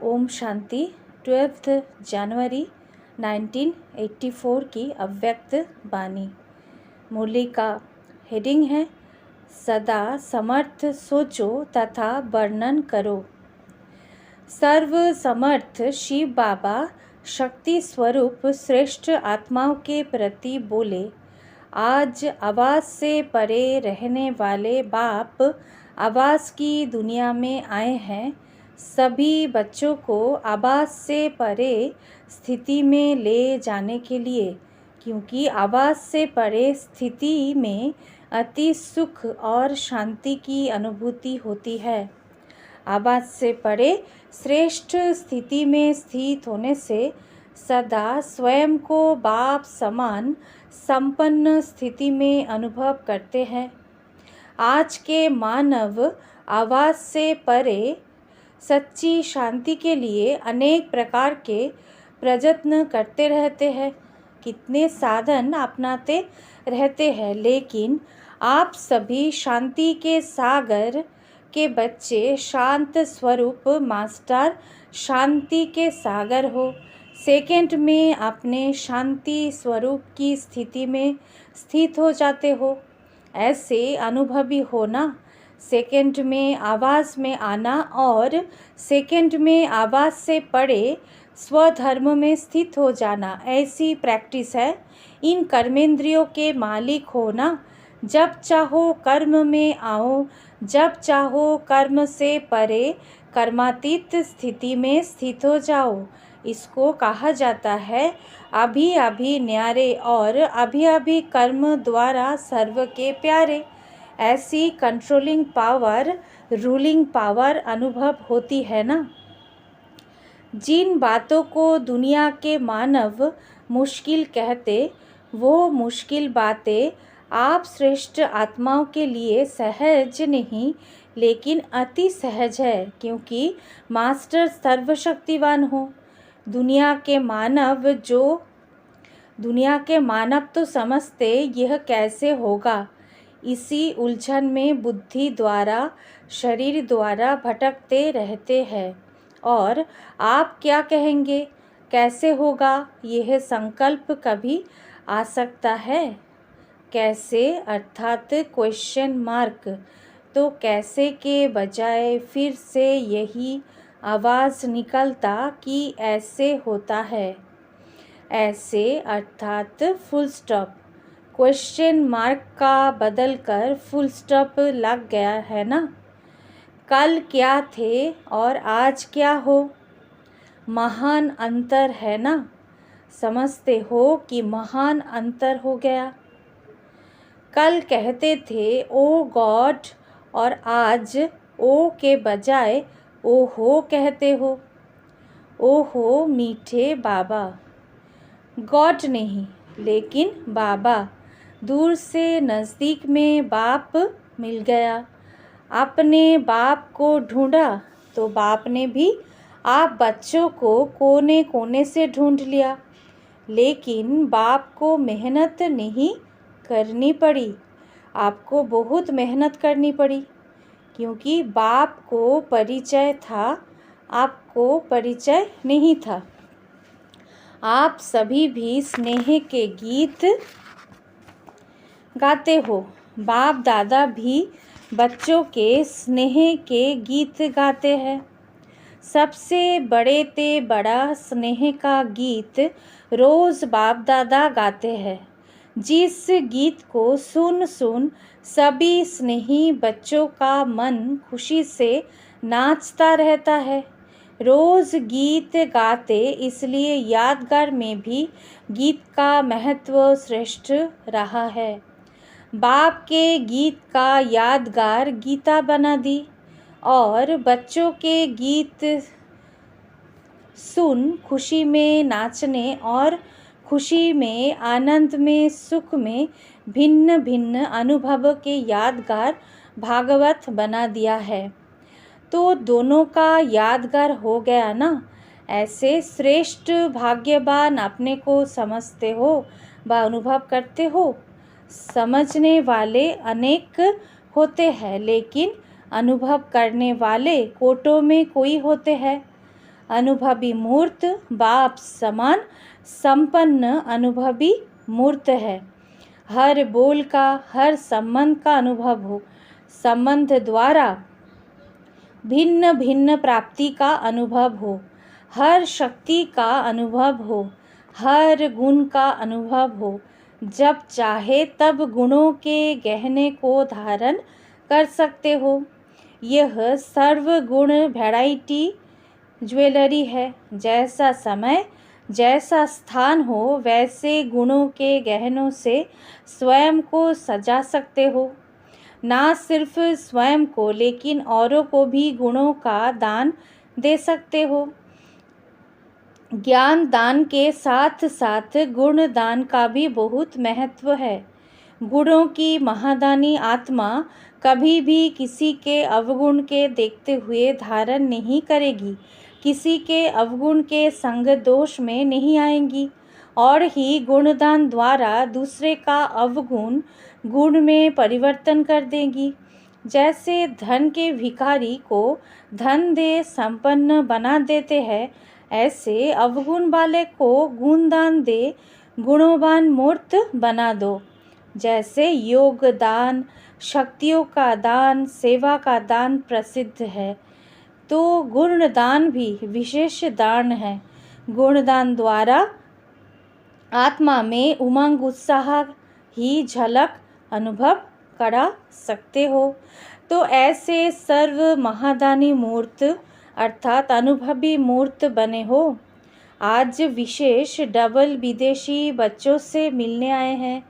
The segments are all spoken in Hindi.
ओम शांति। 12 जनवरी 1984 की अव्यक्त वाणी। मुरली का हेडिंग है सदा समर्थ सोचो तथा वर्णन करो। सर्व समर्थ शिव बाबा शक्ति स्वरूप श्रेष्ठ आत्माओं के प्रति बोले, आज आवाज़ से परे रहने वाले बाप आवाज़ की दुनिया में आए हैं। सभी बच्चों को आवाज़ से परे स्थिति में ले जाने के लिए, क्योंकि आवाज़ से परे स्थिति में अति सुख और शांति की अनुभूति होती है। आवाज़ से परे श्रेष्ठ स्थिति में स्थित होने से सदा स्वयं को बाप समान संपन्न स्थिति में अनुभव करते हैं। आज के मानव आवाज़ से परे सच्ची शांति के लिए अनेक प्रकार के प्रयत्न करते रहते हैं, कितने साधन अपनाते रहते हैं, लेकिन आप सभी शांति के सागर के बच्चे, शांत स्वरूप मास्टर शांति के सागर हो। सेकंड में अपने शांति स्वरूप की स्थिति में स्थित हो जाते हो। ऐसे अनुभवी होना, सेकंड में आवाज़ में आना और सेकंड में आवाज़ से परे स्वधर्म में स्थित हो जाना, ऐसी प्रैक्टिस है। इन कर्मेंद्रियों के मालिक होना, जब चाहो कर्म में आओ, जब चाहो कर्म से परे कर्मातीत स्थिति में स्थित हो जाओ। इसको कहा जाता है अभी अभी न्यारे और अभी अभी कर्म द्वारा सर्व के प्यारे। ऐसी कंट्रोलिंग पावर, रूलिंग पावर अनुभव होती है ना। जिन बातों को दुनिया के मानव मुश्किल कहते, वो मुश्किल बातें आप श्रेष्ठ आत्माओं के लिए सहज नहीं, लेकिन अति सहज है, क्योंकि मास्टर सर्वशक्तिवान हो। दुनिया के मानव तो समझते यह कैसे होगा। इसी उलझन में बुद्धि द्वारा, शरीर द्वारा भटकते रहते हैं। और आप क्या कहेंगे, कैसे होगा, यह संकल्प कभी आ सकता है। कैसे अर्थात क्वेश्चन मार्क। तो कैसे के बजाय फिर से यही आवाज़ निकलता कि ऐसे होता है। ऐसे अर्थात फुल स्टॉप। क्वेश्चन मार्क का बदलकर फुल स्टॉप लग गया है ना। कल क्या थे और आज क्या हो, महान अंतर है ना। समझते हो कि महान अंतर हो गया। कल कहते थे ओ गॉड और आज ओ के बजाय ओहो कहते हो। ओहो मीठे बाबा। गॉड नहीं, लेकिन बाबा। दूर से नज़दीक में बाप मिल गया। आपने बाप को ढूंढा तो बाप ने भी आप बच्चों को कोने कोने से ढूंढ लिया। लेकिन बाप को मेहनत नहीं करनी पड़ी, आपको बहुत मेहनत करनी पड़ी, क्योंकि बाप को परिचय था, आपको परिचय नहीं था। आप सभी भी स्नेह के गीत गाते हो। बाप दादा भी बच्चों के स्नेह के गीत गाते हैं। सबसे बड़े ते बड़ा स्नेह का गीत रोज़ बाप दादा गाते हैं, जिस गीत को सुन सुन सभी स्नेही बच्चों का मन खुशी से नाचता रहता है। रोज़ गीत गाते, इसलिए यादगार में भी गीत का महत्व श्रेष्ठ रहा है। बाप के गीत का यादगार गीता बना दी और बच्चों के गीत सुन खुशी में नाचने और खुशी में, आनंद में, सुख में भिन्न भिन्न अनुभव के यादगार भागवत बना दिया है। तो दोनों का यादगार हो गया ना। ऐसे श्रेष्ठ भाग्यवान अपने को समझते हो व अनुभव करते हो। समझने वाले अनेक होते हैं, लेकिन अनुभव करने वाले कोटों में कोई होते हैं। अनुभवी मूर्त बाप समान संपन्न अनुभवी मूर्त है। हर बोल का, हर संबंध का अनुभव हो, संबंध द्वारा भिन्न भिन्न प्राप्ति का अनुभव हो, हर शक्ति का अनुभव हो, हर गुण का अनुभव हो। जब चाहे तब गुणों के गहने को धारण कर सकते हो। यह सर्वगुण वैरायटी ज्वेलरी है। जैसा समय, जैसा स्थान हो, वैसे गुणों के गहनों से स्वयं को सजा सकते हो। ना सिर्फ स्वयं को, लेकिन औरों को भी गुणों का दान दे सकते हो। ज्ञान दान के साथ साथ गुण दान का भी बहुत महत्व है। गुणों की महादानी आत्मा कभी भी किसी के अवगुण के देखते हुए धारण नहीं करेगी, किसी के अवगुण के संग दोष में नहीं आएंगी, और ही गुणदान द्वारा दूसरे का अवगुण गुण में परिवर्तन कर देंगी। जैसे धन के भिखारी को धन दे संपन्न बना देते हैं, ऐसे अवगुण वाले को गुणदान दे गुणवान मूर्त बना दो। जैसे योग दान, शक्तियों का दान, सेवा का दान प्रसिद्ध है, तो गुणदान भी विशेष दान है। गुणदान द्वारा आत्मा में उमंग उत्साह ही झलक अनुभव करा सकते हो। तो ऐसे सर्व महादानी मूर्त अर्थात अनुभवी मूर्त बने हो। आज विशेष डबल विदेशी बच्चों से मिलने आए हैं।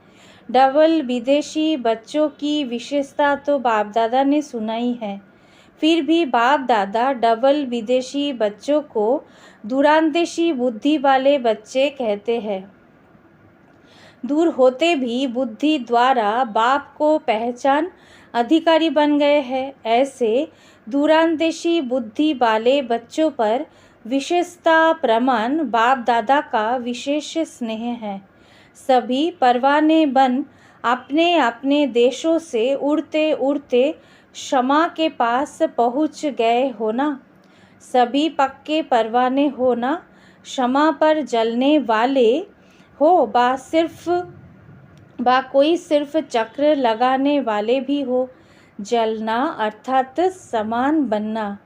डबल विदेशी बच्चों की विशेषता तो बाप दादा ने सुनाई है, फिर भी बाप दादा डबल विदेशी बच्चों को दूरांदेशी बुद्धि वाले बच्चे कहते हैं। दूर होते भी बुद्धि द्वारा बाप को पहचान अधिकारी बन गए हैं। ऐसे दूरांदेशी बुद्धि वाले बच्चों पर विशेषता प्रमाण बाप दादा का विशेष स्नेह है। सभी परवाने बन अपने अपने देशों से उड़ते उड़ते क्षमा के पास पहुँच गए हो ना। सभी पक्के परवाने हो ना, क्षमा पर जलने वाले हो, बा कोई सिर्फ चक्र लगाने वाले भी हो। जलना अर्थात समान बनना,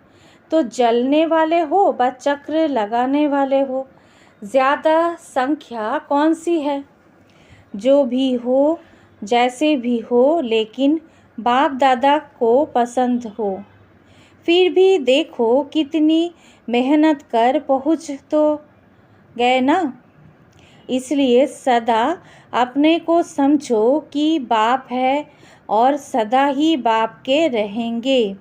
तो जलने वाले हो बा चक्र लगाने वाले हो, ज़्यादा संख्या कौन सी है। जो भी हो, जैसे भी हो, लेकिन बाप दादा को पसंद हो। फिर भी देखो कितनी मेहनत कर पहुँच तो गए ना। इसलिए सदा अपने को समझो कि बाप है और सदा ही बाप के रहेंगे।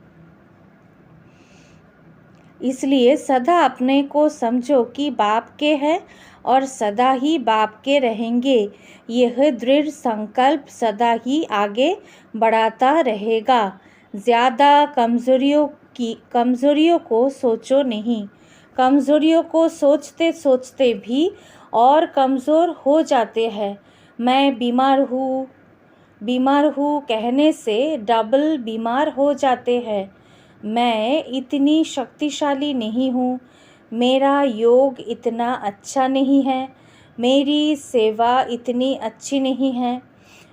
इसलिए सदा अपने को समझो कि बाप के हैं और सदा ही बाप के रहेंगे। यह दृढ़ संकल्प सदा ही आगे बढ़ाता रहेगा। ज़्यादा कमज़ोरियों को सोचो नहीं। कमज़ोरियों को सोचते सोचते भी और कमज़ोर हो जाते हैं। मैं बीमार हूँ कहने से डबल बीमार हो जाते हैं। मैं इतनी शक्तिशाली नहीं हूँ, मेरा योग इतना अच्छा नहीं है, मेरी सेवा इतनी अच्छी नहीं है,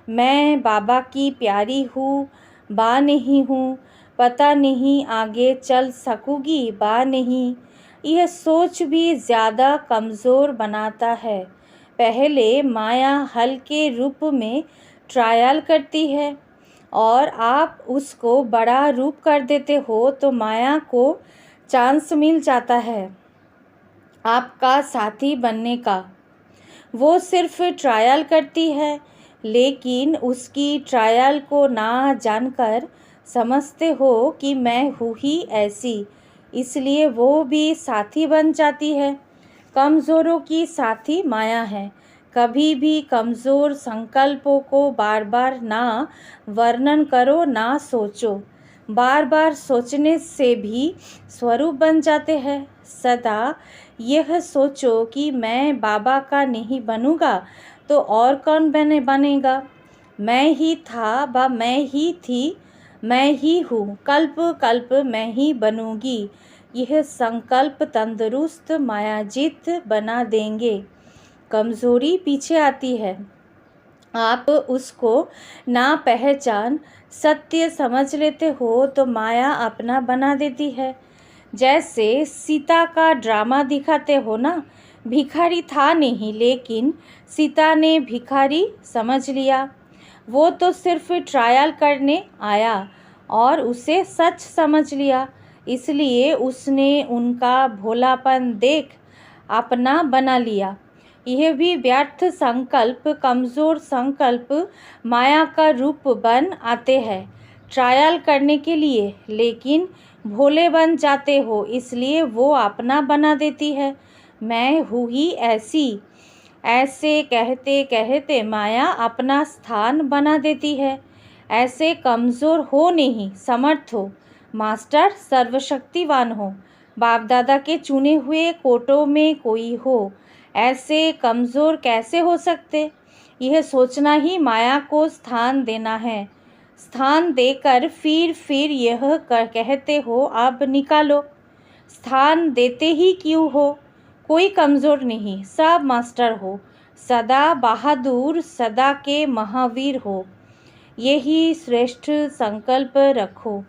मैं बाबा की प्यारी हूँ बा नहीं हूँ, पता नहीं आगे चल सकूँगी बा नहीं। यह सोच भी ज़्यादा कमज़ोर बनाता है। पहले माया हल्के रूप में ट्रायल करती है और आप उसको बड़ा रूप कर देते हो, तो माया को चांस मिल जाता है आपका साथी बनने का। वो सिर्फ ट्रायल करती है, लेकिन उसकी ट्रायल को ना जानकर समझते हो कि मैं हूँ ही ऐसी, इसलिए वो भी साथी बन जाती है। कमज़ोरों की साथी माया है। कभी भी कमज़ोर संकल्पों को बार बार ना वर्णन करो, ना सोचो। बार बार सोचने से भी स्वरूप बन जाते हैं। सदा यह सोचो कि मैं बाबा का नहीं बनूंगा तो और कौन बनेगा। मैं ही था व मैं ही थी, मैं ही हूँ, कल्प कल्प मैं ही बनूंगी। यह संकल्प तंदुरुस्त मायाजीत बना देंगे। कमजोरी पीछे आती है, आप उसको ना पहचान सत्य समझ लेते हो तो माया अपना बना देती है। जैसे सीता का ड्रामा दिखाते हो ना, भिखारी था नहीं लेकिन सीता ने भिखारी समझ लिया। वो तो सिर्फ ट्रायल करने आया और उसे सच समझ लिया, इसलिए उसने उनका भोलापन देख अपना बना लिया। यह भी व्यर्थ संकल्प, कमज़ोर संकल्प माया का रूप बन आते हैं ट्रायल करने के लिए, लेकिन भोले बन जाते हो इसलिए वो अपना बना देती है। मैं हूँ ही ऐसी, ऐसे कहते कहते माया अपना स्थान बना देती है। ऐसे कमज़ोर हो नहीं, समर्थ हो, मास्टर सर्वशक्तिवान हो, बाप दादा के चुने हुए कोटों में कोई हो। ऐसे कमज़ोर कैसे हो सकते? यह सोचना ही माया को स्थान देना है। स्थान देकर फिर यह कहते हो अब निकालो। स्थान देते ही क्यों हो? कोई कमज़ोर नहीं, सब मास्टर हो, सदा बहादुर, सदा के महावीर हो। यही श्रेष्ठ संकल्प रखो।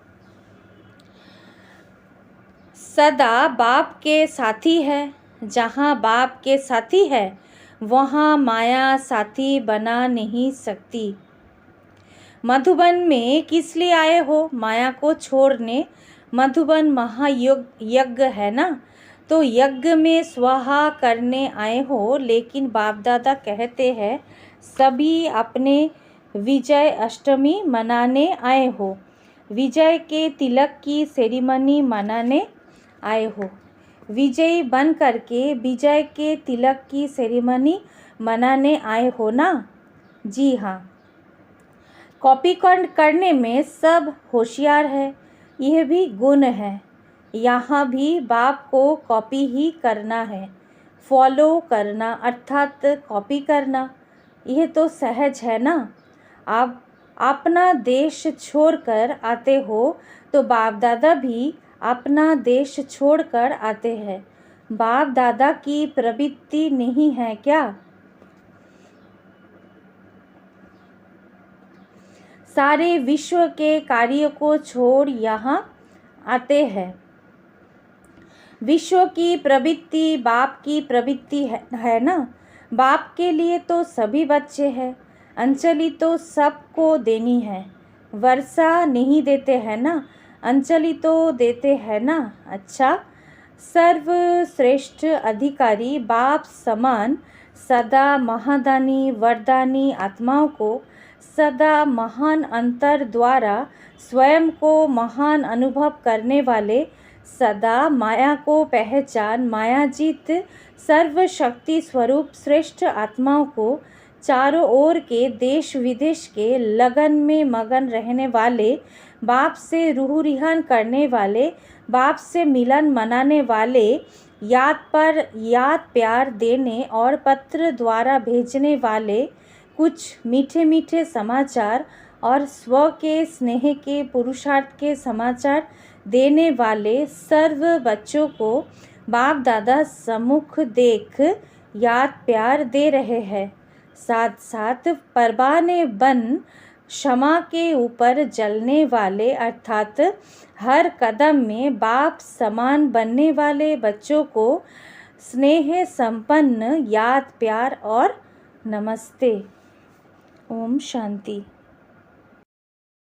सदा बाप के साथी है, जहाँ बाप के साथी है वहाँ माया साथी बना नहीं सकती। मधुबन में किस लिए आए हो? माया को छोड़ने। मधुबन महायज्ञ है ना, तो यज्ञ में स्वाहा करने आए हो, लेकिन बाप दादा कहते हैं सभी अपने विजय अष्टमी मनाने आए हो, विजय के तिलक की सेरेमनी मनाने आए हो। विजयी बन करके विजय के तिलक की सेरेमनी मनाने आए हो ना? जी हाँ। कॉपी करने में सब होशियार है, यह भी गुण है। यहाँ भी बाप को कॉपी ही करना है, फॉलो करना अर्थात कॉपी करना, यह तो सहज है ना। आप अपना देश छोड़कर आते हो तो बाप दादा भी अपना देश छोड़कर आते हैं। बाप दादा की प्रवृत्ति नहीं है क्या? सारे विश्व के कार्य को छोड़ यहाँ आते हैं। विश्व की प्रवृत्ति बाप की प्रवृत्ति है ना। बाप के लिए तो सभी बच्चे हैं, अंजलि तो सबको देनी है। वर्षा नहीं देते हैं ना, अंजलि तो देते हैं ना। अच्छा, सर्वश्रेष्ठ अधिकारी बाप समान सदा महादानी वरदानी आत्माओं को सदा महान अंतर द्वारा स्वयं को महान अनुभव करने वाले, सदा माया को पहचान मायाजीत सर्वशक्ति स्वरूप श्रेष्ठ आत्माओं को, चारों ओर के देश विदेश के लगन में मगन रहने वाले, बाप से रूह रिहान करने वाले, बाप से मिलन मनाने वाले, याद पर याद प्यार देने और पत्र द्वारा भेजने वाले, कुछ मीठे मीठे समाचार और स्व के स्नेह के पुरुषार्थ के समाचार देने वाले सर्व बच्चों को बाप दादा सम्मुख देख याद प्यार दे रहे हैं। साथ साथ परवाने बन क्षमा के ऊपर जलने वाले अर्थात हर कदम में बाप समान बनने वाले बच्चों को स्नेह संपन्न याद प्यार और नमस्ते। ओम शांति।